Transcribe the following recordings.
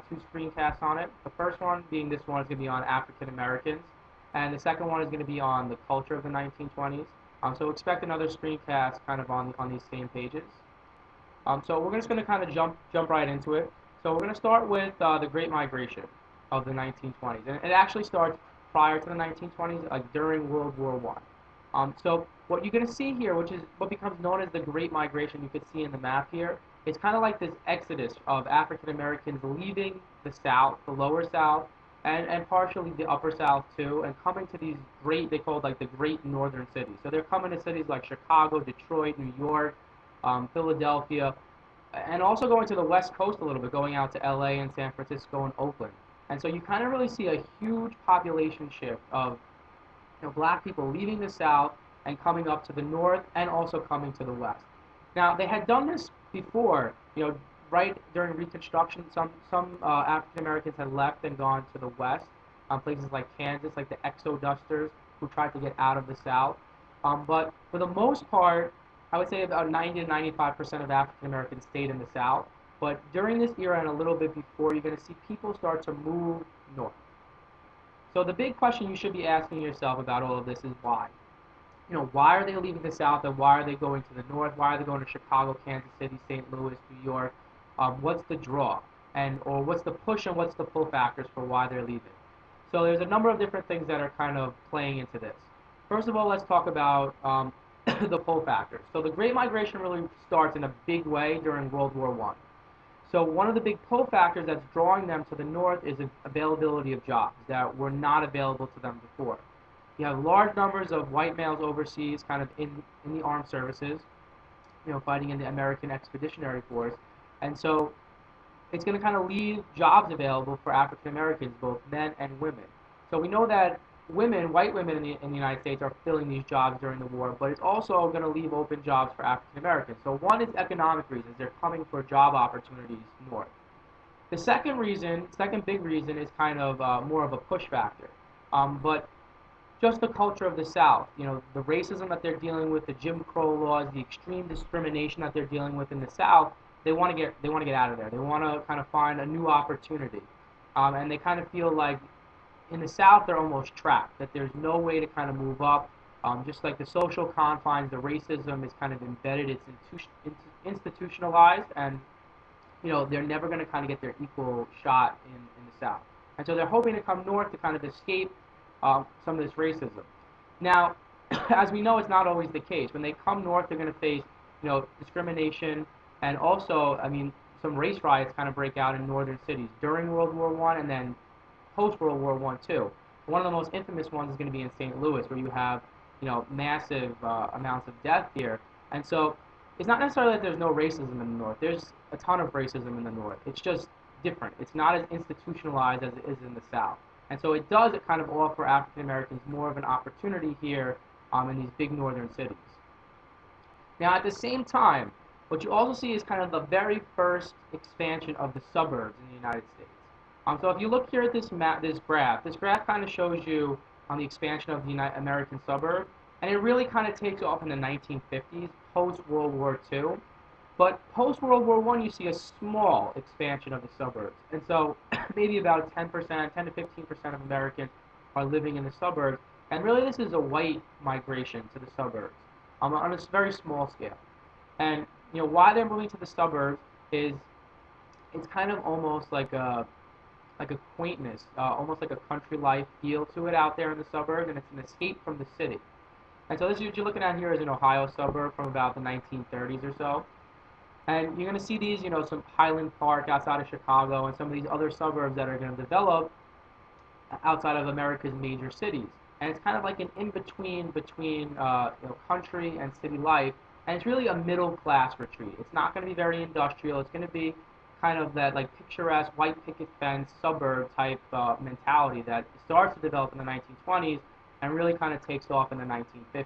two screencasts on it. The first one being this one is going to be on African Americans, and the second one is going to be on the culture of the 1920s. So expect another screencast kind of on these same pages. So we're just going to kind of jump right into it. So we're going to start with the Great Migration of the 1920s, and it actually starts prior to the 1920s, like during World War I. So what you're going to see here, which is what becomes known as the Great Migration, you can see in the map here, it's kind of like this exodus of African Americans leaving the South, the lower South, and partially the upper South too, and coming to these great, they call it like the great northern cities. So they're coming to cities like Chicago, Detroit, New York, Philadelphia, and also going to the West Coast a little bit, going out to LA and San Francisco and Oakland. And so you kind of really see a huge population shift of black people leaving the South and coming up to the North and also coming to the West. Now, they had done this before, right during Reconstruction. Some African Americans had left and gone to the West, places like Kansas, like the Exodusters, who tried to get out of the South. But for the most part, I would say about 90 to 95% of African Americans stayed in the South. But during this era and a little bit before, you're going to see people start to move north. So the big question you should be asking yourself about all of this is why. Why are they leaving the South and why are they going to the North? Why are they going to Chicago, Kansas City, St. Louis, New York? What's the draw? Or what's the push and what's the pull factors for why they're leaving? So there's a number of different things that are kind of playing into this. First of all, let's talk about the pull factors. So the Great Migration really starts in a big way during World War I. So one of the big pull factors that's drawing them to the North is the availability of jobs that were not available to them before. You have large numbers of white males overseas, kind of in the armed services, fighting in the American Expeditionary Force, and so it's going to kind of leave jobs available for African Americans, both men and women. So we know that white women in the United States are filling these jobs during the war, but it's also going to leave open jobs for African Americans. So one is economic reasons. They're coming for job opportunities north. The second big reason is kind of more of a push factor. But just the culture of the South, the racism that they're dealing with, the Jim Crow laws, the extreme discrimination that they're dealing with in the South, they want to get out of there. They want to kind of find a new opportunity, and they kind of feel like in the South they're almost trapped. That there's no way to kind of move up. Just like the social confines, the racism is kind of embedded. It's institutionalized, and they're never going to kind of get their equal shot in the South. And so they're hoping to come north to kind of escape some of this racism. Now, as we know, it's not always the case. When they come north, they're going to face, discrimination, and also, some race riots kind of break out in northern cities during World War I and then post-World War I too. One of the most infamous ones is going to be in St. Louis, where you have, massive amounts of death here. And so it's not necessarily that there's no racism in the North. There's a ton of racism in the North. It's just different. It's not as institutionalized as it is in the South. And so it kind of offer African Americans more of an opportunity here in these big northern cities. Now, at the same time, what you also see is kind of the very first expansion of the suburbs in the United States. So if you look here at this graph kind of shows you the expansion of the American suburb, and it really kind of takes off in the 1950s, post-World War II. But post-World War I, you see a small expansion of the suburbs. And so maybe about 10% to 15% of Americans are living in the suburbs. And really this is a white migration to the suburbs on a very small scale. And why they're moving to the suburbs is it's kind of almost like a quaintness, almost like a country life feel to it out there in the suburbs, and it's an escape from the city. And so this what you're looking at here is an Ohio suburb from about the 1930s or so. And you're going to see these, some Highland Park outside of Chicago and some of these other suburbs that are going to develop outside of America's major cities. And it's kind of like an in-between between country and city life. And it's really a middle-class retreat. It's not going to be very industrial. It's going to be kind of that like picturesque white picket fence suburb type mentality that starts to develop in the 1920s and really kind of takes off in the 1950s.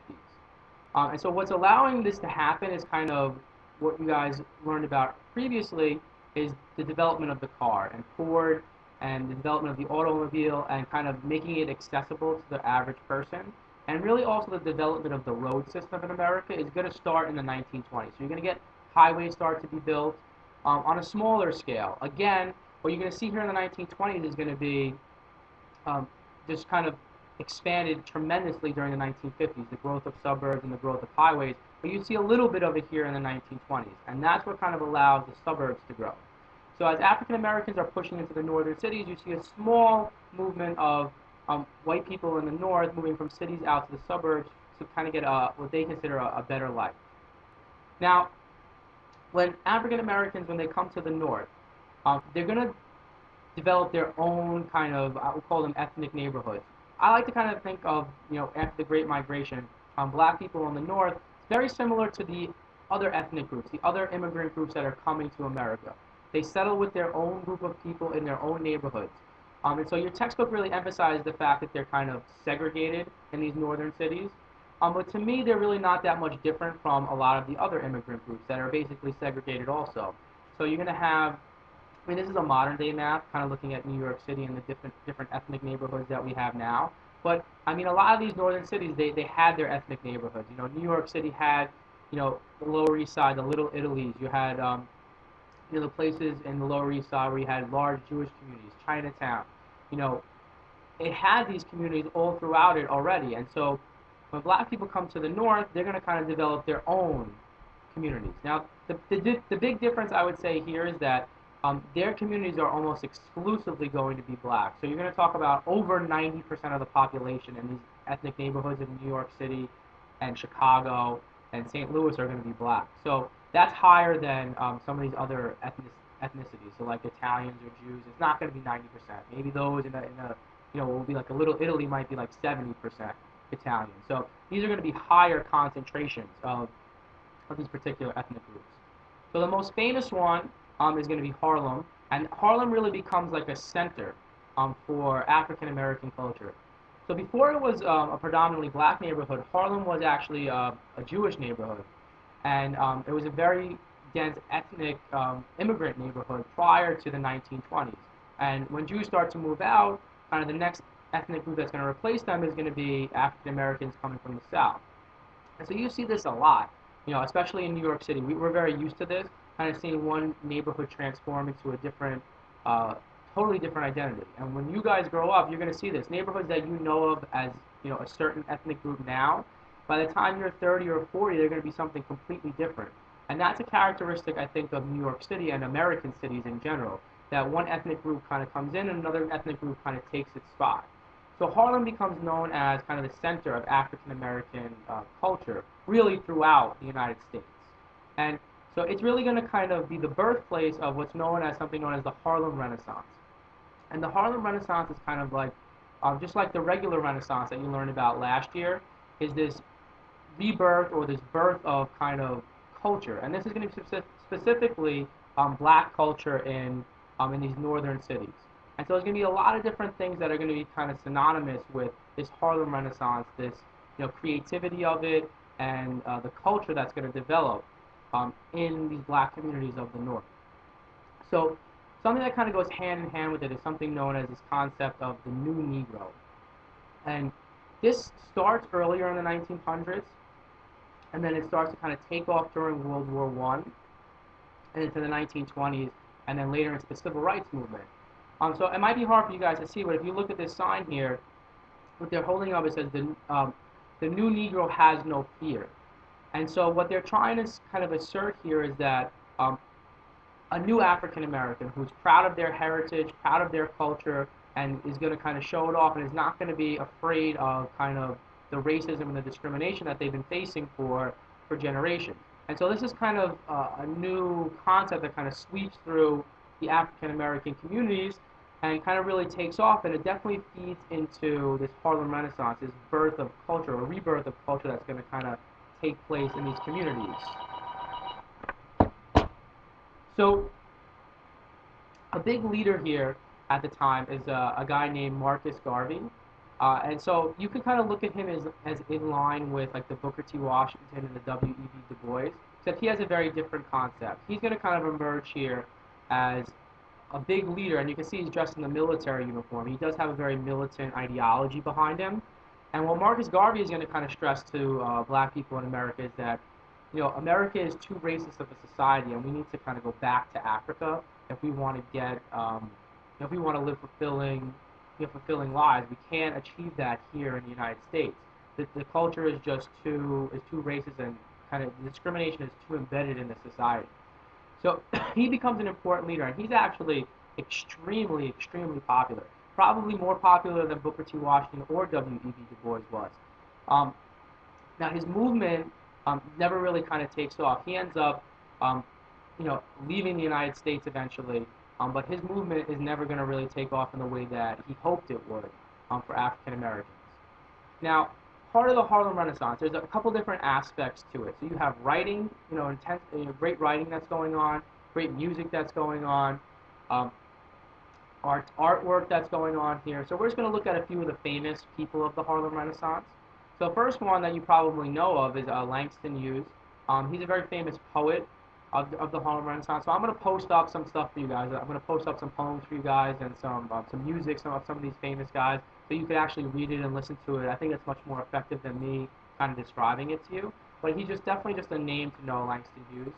And so what's allowing this to happen is kind of what you guys learned about previously is the development of the car and Ford and the development of the automobile and kind of making it accessible to the average person. And really also the development of the road system in America is going to start in the 1920s. So you're going to get highways start to be built on a smaller scale. Again, what you're going to see here in the 1920s is going to be just kind of expanded tremendously during the 1950s, the growth of suburbs and the growth of highways. But you see a little bit of it here in the 1920s, and that's what kind of allows the suburbs to grow. So as African Americans are pushing into the northern cities, you see a small movement of white people in the north moving from cities out to the suburbs to kind of get what they consider a better life. Now, when African Americans, when they come to the north, they're going to develop their own kind of, I would call them ethnic neighborhoods. I like to kind of think of, after the Great Migration, black people in the north, it's very similar to the other ethnic groups, the other immigrant groups that are coming to America. They settle with their own group of people in their own neighborhoods. And so your textbook really emphasizes the fact that they're kind of segregated in these northern cities. But to me, they're really not that much different from a lot of the other immigrant groups that are basically segregated also. So you're going to have, I mean, this is a modern day map, kind of looking at New York City and the different ethnic neighborhoods that we have now. But I mean, a lot of these northern cities, they had their ethnic neighborhoods. New York City had, the Lower East Side, the Little Italies. You had, the places in the Lower East Side where you had large Jewish communities, Chinatown. It had these communities all throughout it already, and so when black people come to the north, they're going to kind of develop their own communities. Now, the big difference I would say here is that their communities are almost exclusively going to be black. So you're going to talk about over 90% of the population in these ethnic neighborhoods in New York City and Chicago and St. Louis are going to be black. So that's higher than some of these other ethnicities. So like Italians or Jews, it's not going to be 90%. Maybe those in a will be like a Little Italy might be like 70% Italian. So these are going to be higher concentrations of these particular ethnic groups. So the most famous one is going to be Harlem, and Harlem really becomes like a center for African American culture. So before it was a predominantly black neighborhood, Harlem was actually a Jewish neighborhood, and it was a very dense ethnic immigrant neighborhood prior to the 1920s. And when Jews start to move out, kind of the next ethnic group that's going to replace them is going to be African Americans coming from the South. And so you see this a lot, especially in New York City. We're very used to this, kind of seeing one neighborhood transform into a different, totally different identity. And when you guys grow up, you're going to see this. Neighborhoods that you know of as, a certain ethnic group now, by the time you're 30 or 40, they're going to be something completely different. And that's a characteristic, I think, of New York City and American cities in general, that one ethnic group kind of comes in and another ethnic group kind of takes its spot. So Harlem becomes known as kind of the center of African American culture, really throughout the United States. And so it's really going to kind of be the birthplace of what's known as something known as the Harlem Renaissance. And the Harlem Renaissance is kind of like, just like the regular Renaissance that you learned about last year, is this rebirth or this birth of kind of culture. And this is going to be specifically black culture in these northern cities. And so there's going to be a lot of different things that are going to be kind of synonymous with this Harlem Renaissance, this creativity of it, and the culture that's going to develop in these black communities of the North. So something that kind of goes hand in hand with it is something known as this concept of the new Negro. And this starts earlier in the 1900s, and then it starts to kind of take off during World War I and into the 1920s, and then later into the Civil Rights Movement. So it might be hard for you guys to see, but if you look at this sign here, what they're holding up, it says the new Negro has no fear. And so what they're trying to kind of assert here is that a new African American who's proud of their heritage, proud of their culture, and is going to kind of show it off and is not going to be afraid of kind of the racism and the discrimination that they've been facing for generations. And so this is kind of a new concept that kind of sweeps through the African American communities and kind of really takes off, and it definitely feeds into this Harlem Renaissance, this birth of culture, or rebirth of culture that's going to kind of take place in these communities. So a big leader here at the time is a guy named Marcus Garvey. And so you can kind of look at him as in line with like the Booker T. Washington and the W.E.B. Du Bois, except he has a very different concept. He's going to kind of emerge here as a big leader, and you can see he's dressed in the military uniform. He does have a very militant ideology behind him. And what Marcus Garvey is going to kind of stress to black people in America is that, America is too racist of a society, and we need to kind of go back to Africa if we want to get if we want to live fulfilling lives, we can't achieve that here in the United States. The culture is just too racist, and kind of the discrimination is too embedded in the society. So he becomes an important leader, and he's actually extremely popular. Probably more popular than Booker T. Washington or W.E.B. Du Bois was. Um, Now his movement never really kind of takes off. He ends up, um, leaving the United States eventually, but his movement is never going to really take off in the way that he hoped it would for African Americans. Now, part of the Harlem Renaissance, there's a couple different aspects to it. So you have writing, intense, great writing that's going on, great music that's going on, um, artwork that's going on here. So we're just going to look at a few of the famous people of the Harlem Renaissance. So the first one that you probably know of is Langston Hughes. He's a very famous poet of the Harlem Renaissance. So I'm going to post up some stuff for you guys. I'm going to post up some poems for you guys and some music, some of these famous guys, so you can actually read it and listen to it. I think it's much more effective than me kind of describing it to you. But he's definitely just a name to know, Langston Hughes.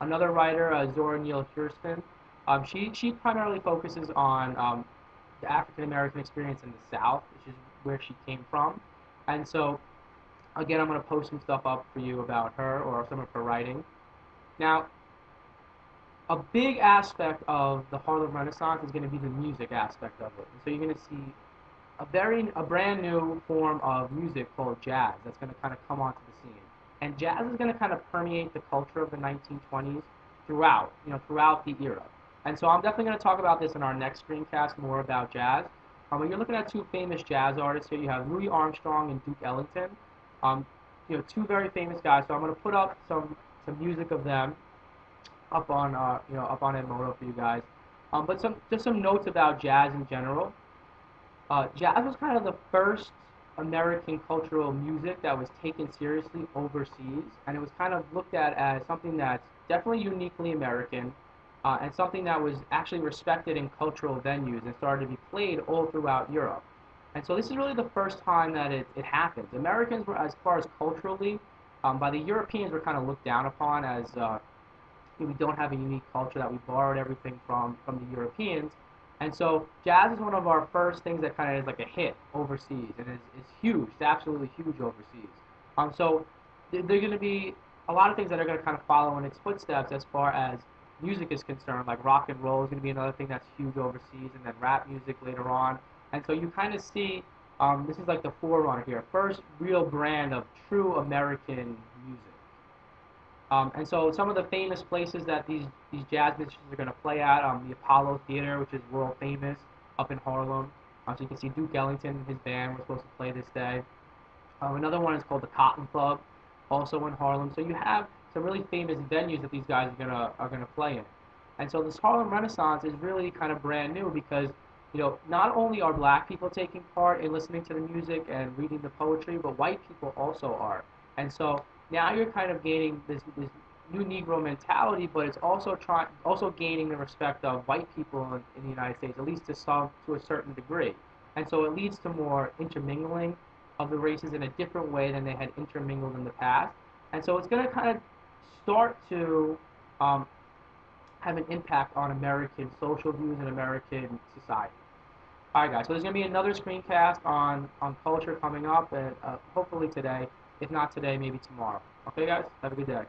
Another writer, Zora Neale Hurston. She primarily focuses on the African American experience in the South, which is where she came from. And so, again, I'm going to post some stuff up for you about her or some of her writing. Now, a big aspect of the Harlem Renaissance is going to be the music aspect of it. And so you're going to see a brand new form of music called jazz that's going to kind of come onto the scene. And jazz is going to kind of permeate the culture of the 1920s throughout the era. And so I'm definitely going to talk about this in our next screencast, more about jazz. You're looking at two famous jazz artists here. You have Louis Armstrong and Duke Ellington. Two very famous guys. So I'm going to put up some music of them up on Edmodo for you guys. But just some notes about jazz in general. Jazz was kind of the first American cultural music that was taken seriously overseas, and it was kind of looked at as something that's definitely uniquely American, and something that was actually respected in cultural venues and started to be played all throughout Europe. And so this is really the first time that it happens. Americans were, as far as culturally, by the Europeans, were kind of looked down upon as we don't have a unique culture, that we borrowed everything from the Europeans. And so jazz is one of our first things that kind of is like a hit overseas, and is huge. It's absolutely huge overseas. So there are going to be a lot of things that are going to kind of follow in its footsteps as far as music is concerned. Like rock and roll is going to be another thing that's huge overseas, and then rap music later on. And so you kind of see this is like the forerunner here, first real brand of true American music. And so some of the famous places that these jazz musicians are going to play at, the Apollo Theater, which is world famous, up in Harlem. So you can see Duke Ellington and his band were supposed to play this day. Another one is called the Cotton Club, also in Harlem. So you have some really famous venues that these guys are gonna play in. And so this Harlem Renaissance is really kind of brand new because not only are black people taking part in listening to the music and reading the poetry, but white people also are. And so now you're kind of gaining this new Negro mentality, but it's also gaining the respect of white people in the United States, at least to a certain degree. And so it leads to more intermingling of the races in a different way than they had intermingled in the past. And so it's going to kind of start to have an impact on American social views and American society. All right, guys. So there's going to be another screencast on culture coming up, and hopefully today. If not today, maybe tomorrow. Okay, guys? Have a good day.